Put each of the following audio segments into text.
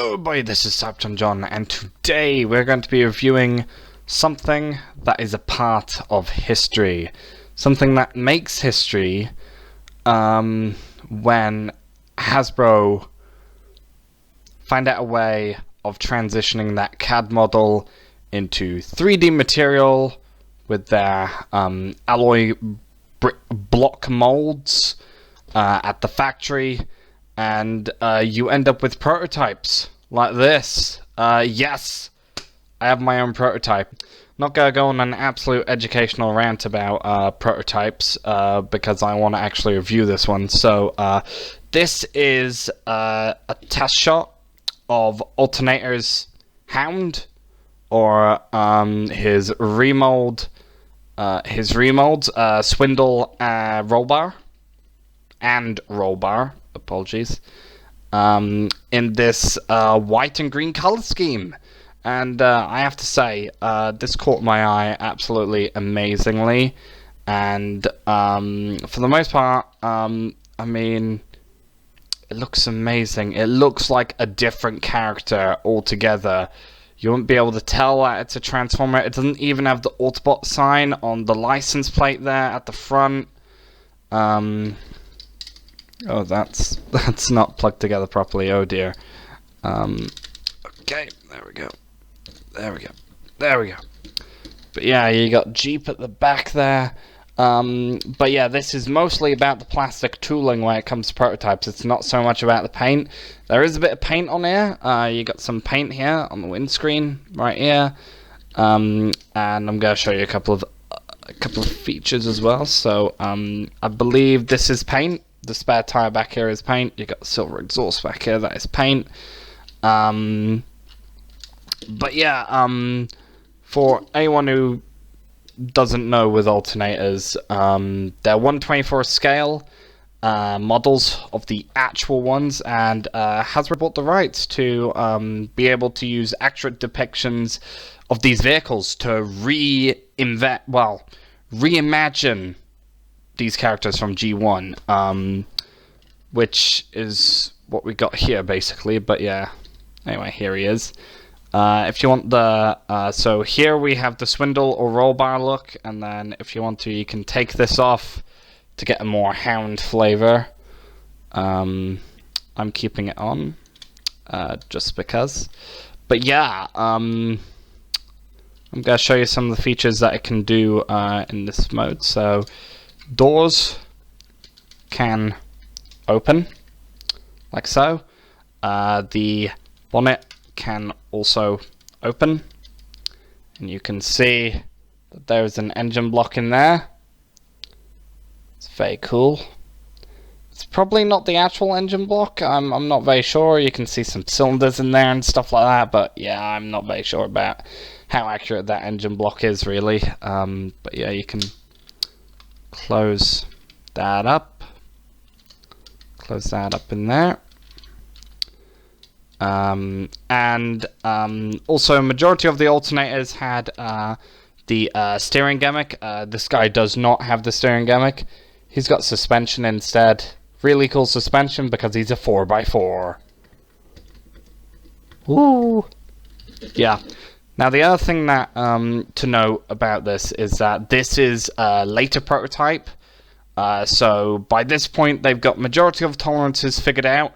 Hello everybody, this is Sapton John, and today we're going to be reviewing something that is a part of history. Something that makes history when Hasbro find out a way of transitioning that CAD model into 3D material with their alloy block molds at the factory. And you end up with prototypes like this. Yes, I have my own prototype. Not gonna go on an absolute educational rant about prototypes because I want to actually review this one. So this is a test shot of Alternators Hound, or his remolds, Swindle, Rollbar and Rollbar. Apologies. In this white and green color scheme, and I have to say this caught my eye absolutely amazingly, and for the most part, I mean, it looks amazing. It looks like a different character altogether. You won't be able to tell that it's a Transformer. It doesn't even have the Autobot sign on the license plate there at the front. Oh, that's not plugged together properly. Oh dear. Okay, there we go. But yeah, you got Jeep at the back there. But yeah, this is mostly about the plastic tooling when it comes to prototypes. It's not so much about the paint. There is a bit of paint on here. You got some paint here on the windscreen right here. And I'm gonna show you a couple of features as well. So I believe this is paint. The spare tire back here is paint. You got the silver exhaust back here, that is paint. But yeah, for anyone who doesn't know with alternators, they're 1/24 scale models of the actual ones, and Hasbro bought the rights to be able to use accurate depictions of these vehicles to reimagine these characters from G1, which is what we got here basically. But yeah, anyway, here he is. If you want the so here we have the Swindle or Rollbar look, and then if you want to, you can take this off to get a more Hound flavor. I'm keeping it on just because. But yeah, I'm gonna show you some of the features that it can do in this mode. So doors can open like so. The bonnet can also open, and you can see that there's an engine block in there. It's very cool. It's probably not the actual engine block. I'm not very sure. You can see some cylinders in there and stuff like that, but yeah, I'm not very sure about how accurate that engine block is really. But yeah, you can close that up. Close that up in there. And also, majority of the alternators had the steering gimmick. This guy does not have the steering gimmick. He's got suspension instead. Really cool suspension because he's a 4x4. Woo! Yeah. Now, the other thing that to note about this is that this is a later prototype. So by this point, they've got majority of tolerances figured out,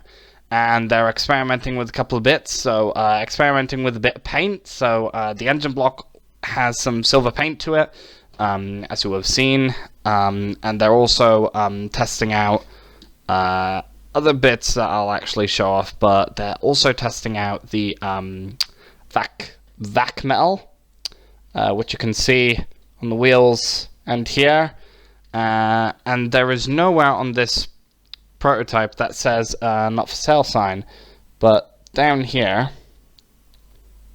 and they're experimenting with a couple of bits. So experimenting with a bit of paint. So the engine block has some silver paint to it, as you have seen, and they're also testing out other bits that I'll actually show off. But they're also testing out the vac metal, which you can see on the wheels and here. And there is nowhere on this prototype that says not for sale sign, but down here,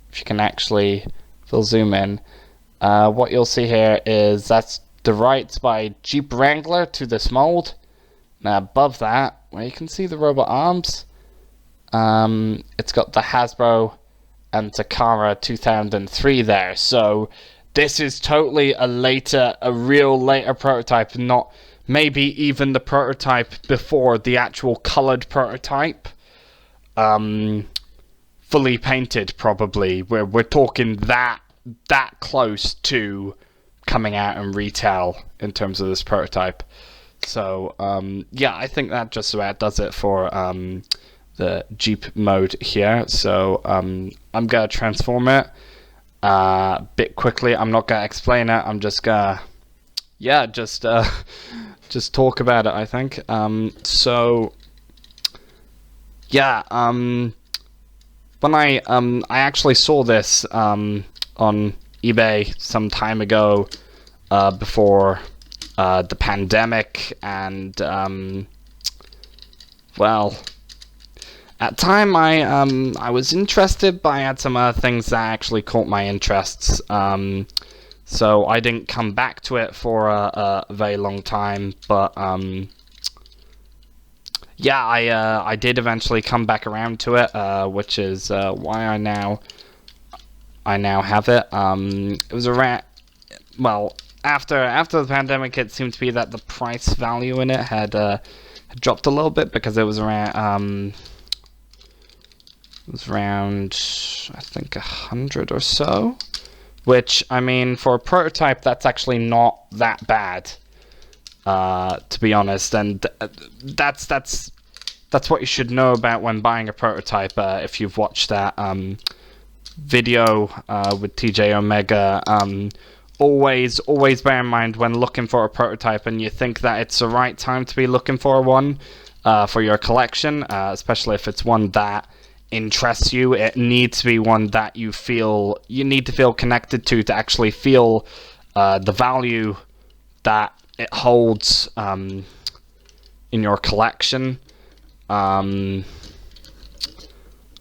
if you can actually, if you'll zoom in, what you'll see here is that's the rights by Jeep Wrangler to this mold. Now above that, where you can see the robot arms, it's got the Hasbro and Takara 2003 there. So this is totally a real later prototype, not maybe even the prototype before the actual colored prototype. fully painted, probably. We're talking that close to coming out in retail in terms of this prototype. So yeah, I think that just about does it for the Jeep mode here. So I'm gonna transform it a bit quickly. I'm not gonna explain it. I'm just gonna just talk about it, I think. So yeah, when I actually saw this on eBay some time ago, before the pandemic, and well, at the time I was interested, but I had some other things that actually caught my interests. So I didn't come back to it for a very long time, but yeah, I did eventually come back around to it, which is why I now have it. It was around, well, after the pandemic, it seemed to be that the price value in it had dropped a little bit, because it was around I think 100 or so, which, I mean, for a prototype, that's actually not that bad, to be honest. And that's what you should know about when buying a prototype. If you've watched that video with TJ Omega, always bear in mind when looking for a prototype and you think that it's the right time to be looking for one for your collection, especially if it's one that interests you. It needs to be one that you need to feel connected to actually feel the value that it holds in your collection.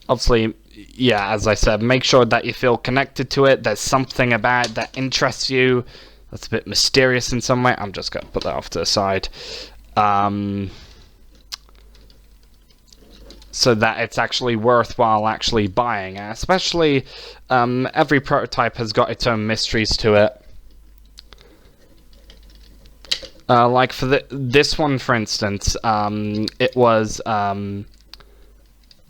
Obviously, yeah, as I said, make sure that you feel connected to it. There's something about it that interests you, that's a bit mysterious in some way. I'm just going to put that off to the side. So that it's actually worthwhile actually buying. Especially, every prototype has got its own mysteries to it. Like for this one, for instance, it was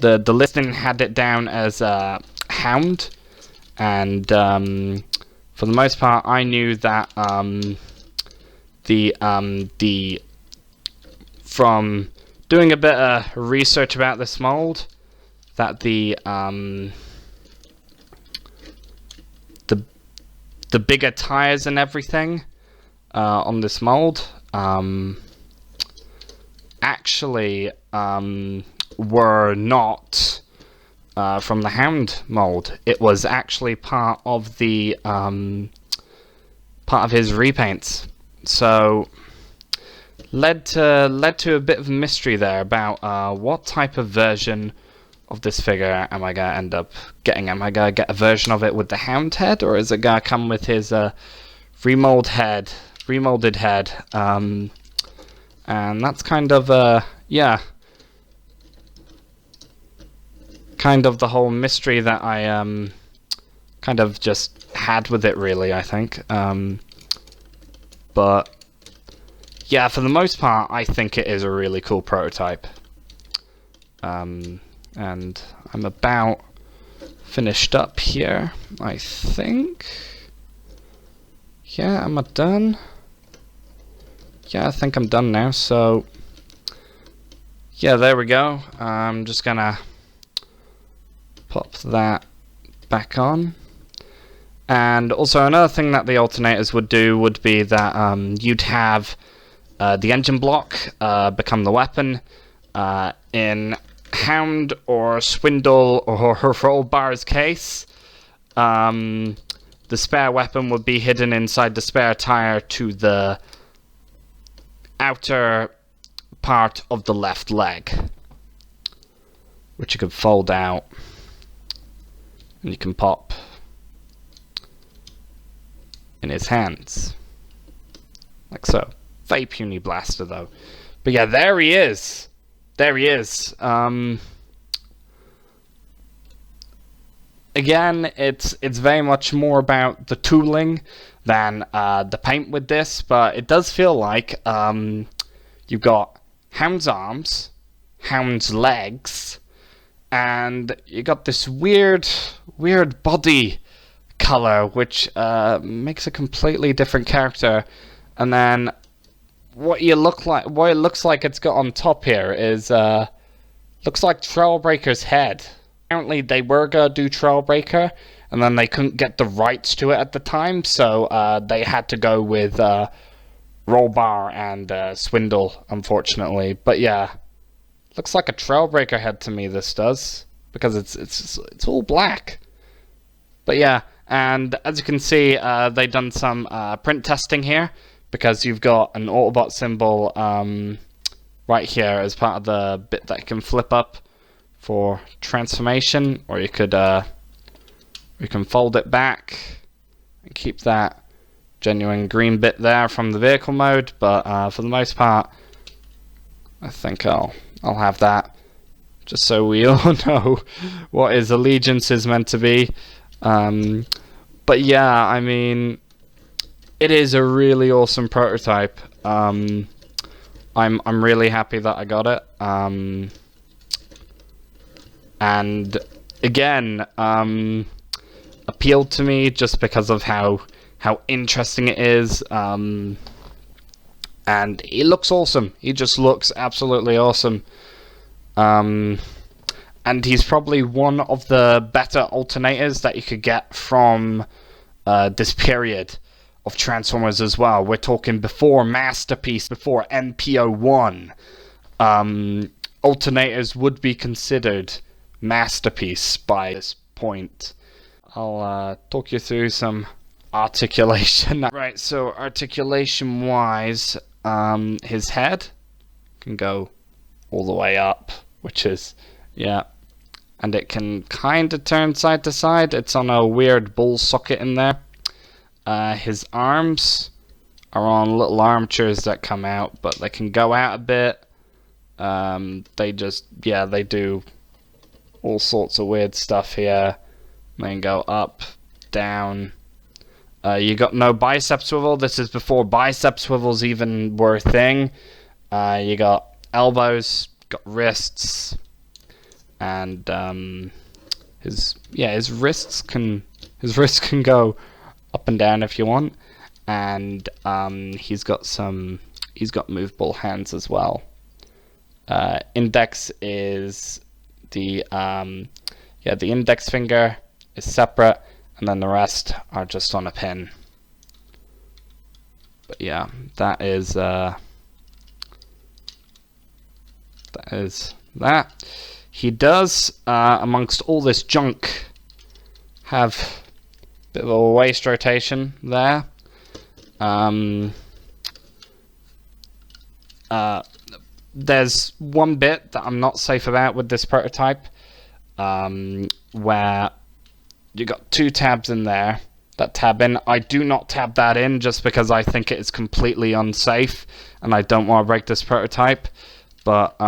the listing had it down as Hound, and for the most part, I knew that from doing a bit of research about this mold, that the bigger tires and everything on this mold actually were not from the Hound mold. It was actually part of his repaints. So led to a bit of mystery there about what type of version of this figure am I gonna end up getting. Am I gonna get a version of it with the Hound head, or is it gonna come with his remolded head? And that's kind of yeah, kind of the whole mystery that I kind of just had with it, really, I think. But yeah, for the most part, I think it is a really cool prototype. And I'm about finished up here, I think. Yeah, am I done? Yeah, I think I'm done now, so yeah, there we go. I'm just gonna pop that back on. And also another thing that the alternators would do would be that you'd have the engine block become the weapon. In Hound or Swindle or Rollbar's case, the spare weapon would be hidden inside the spare tire to the outer part of the left leg, which you can fold out and you can pop in his hands, like so. Very puny blaster though. But yeah, there he is. There he is. Again, it's very much more about the tooling than the paint with this, but it does feel like you've got Hound's arms, Hound's legs, and you got this weird body color, which makes a completely different character. And then what it looks like it's got on top here is looks like Trailbreaker's head. Apparently they were gonna do Trailbreaker, and then they couldn't get the rights to it at the time, so they had to go with Rollbar and Swindle, unfortunately. But yeah, looks like a Trailbreaker head to me, this does, because it's all black. But yeah, and as you can see, they've done some print testing here, because you've got an Autobot symbol right here as part of the bit that you can flip up for transformation, or you can fold it back and keep that genuine green bit there from the vehicle mode. But for the most part, I think I'll have that, just so we all know what his allegiance is meant to be. But yeah, I mean, it is a really awesome prototype. I'm really happy that I got it. And again, appealed to me just because of how interesting it is. And he looks awesome. He just looks absolutely awesome. And he's probably one of the better alternators that you could get from this period of Transformers as well. We're talking before Masterpiece, before MPO1. Alternators would be considered Masterpiece by this point. I'll talk you through some articulation. Right, so articulation wise, his head can go all the way up, which is, yeah, and it can kind of turn side to side. It's on a weird bull socket in there. His arms are on little armatures that come out, but they can go out a bit. They just, yeah, they do all sorts of weird stuff here. They can go up, down. You got no bicep swivel. This is before bicep swivels even were a thing. You got elbows, got wrists, and his wrists can go up and down if you want, and he's got movable hands as well. Index is the index finger is separate, and then the rest are just on a pin. But yeah, that is that. He does, amongst all this junk, have a bit of a waist rotation there. There's one bit that I'm not safe about with this prototype, where you got two tabs in there that tab in. I do not tab that in just because I think it is completely unsafe and I don't want to break this prototype. But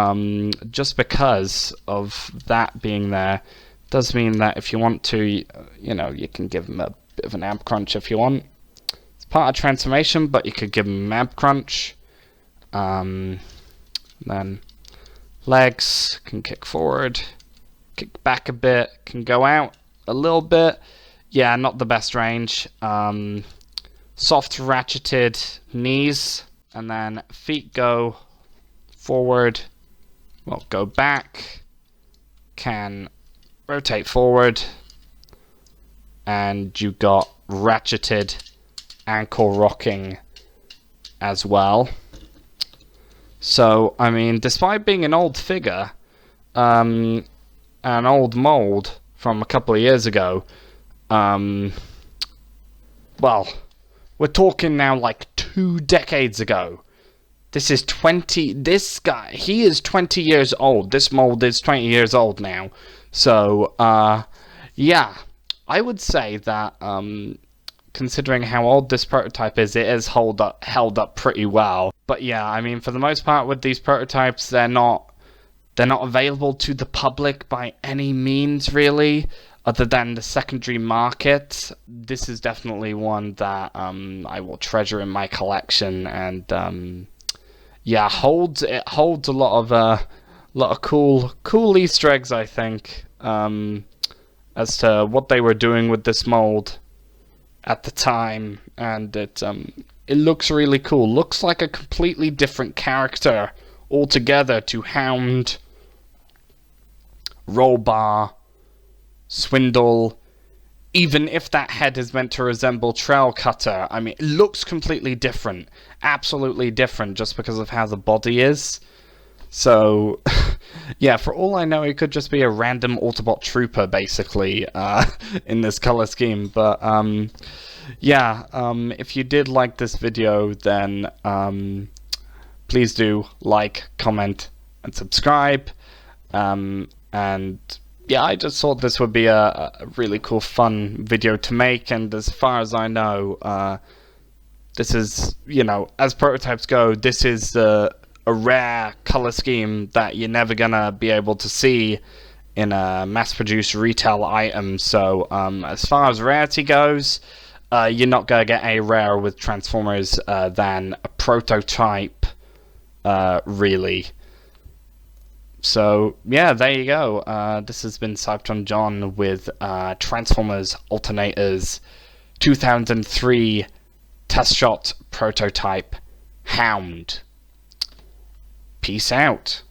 just because of that being there does mean that if you want to, you can give him a bit of an ab crunch if you want. It's part of transformation, but you could give him an ab crunch. Then legs can kick forward, kick back a bit, can go out a little bit. Yeah, not the best range. Soft ratcheted knees, and then feet go forward, well, go back, can rotate forward, and you got ratcheted ankle rocking as well. So, I mean, despite being an old figure, an old mould from a couple of years ago, well, we're talking now like 2 decades ago. This guy, he is 20 years old. This mold is 20 years old now. So, yeah, I would say that, considering how old this prototype is, it is held up pretty well. But yeah, I mean, for the most part with these prototypes, they're not available to the public by any means, really, other than the secondary market. This is definitely one that I will treasure in my collection, and yeah, it holds a lot a lot of cool Easter eggs, I think, as to what they were doing with this mold at the time, and it looks really cool. Looks like a completely different character altogether to Hound, Rollbar, Swindle. Even if that head is meant to resemble Trail Cutter, I mean, it looks completely different, absolutely different, just because of how the body is. So, yeah, for all I know, it could just be a random Autobot trooper, basically, in this color scheme. But, yeah, if you did like this video, then please do like, comment, and subscribe. And, yeah, I just thought this would be a really cool, fun video to make. And as far as I know, this is, you know, as prototypes go, this is a rare color scheme that you're never gonna be able to see in a mass-produced retail item. So as far as rarity goes, you're not gonna get a rarer with Transformers than a prototype, really. So yeah, there you go. This has been Cybertron John with Transformers Alternators 2003 test shot prototype Hound. Peace out.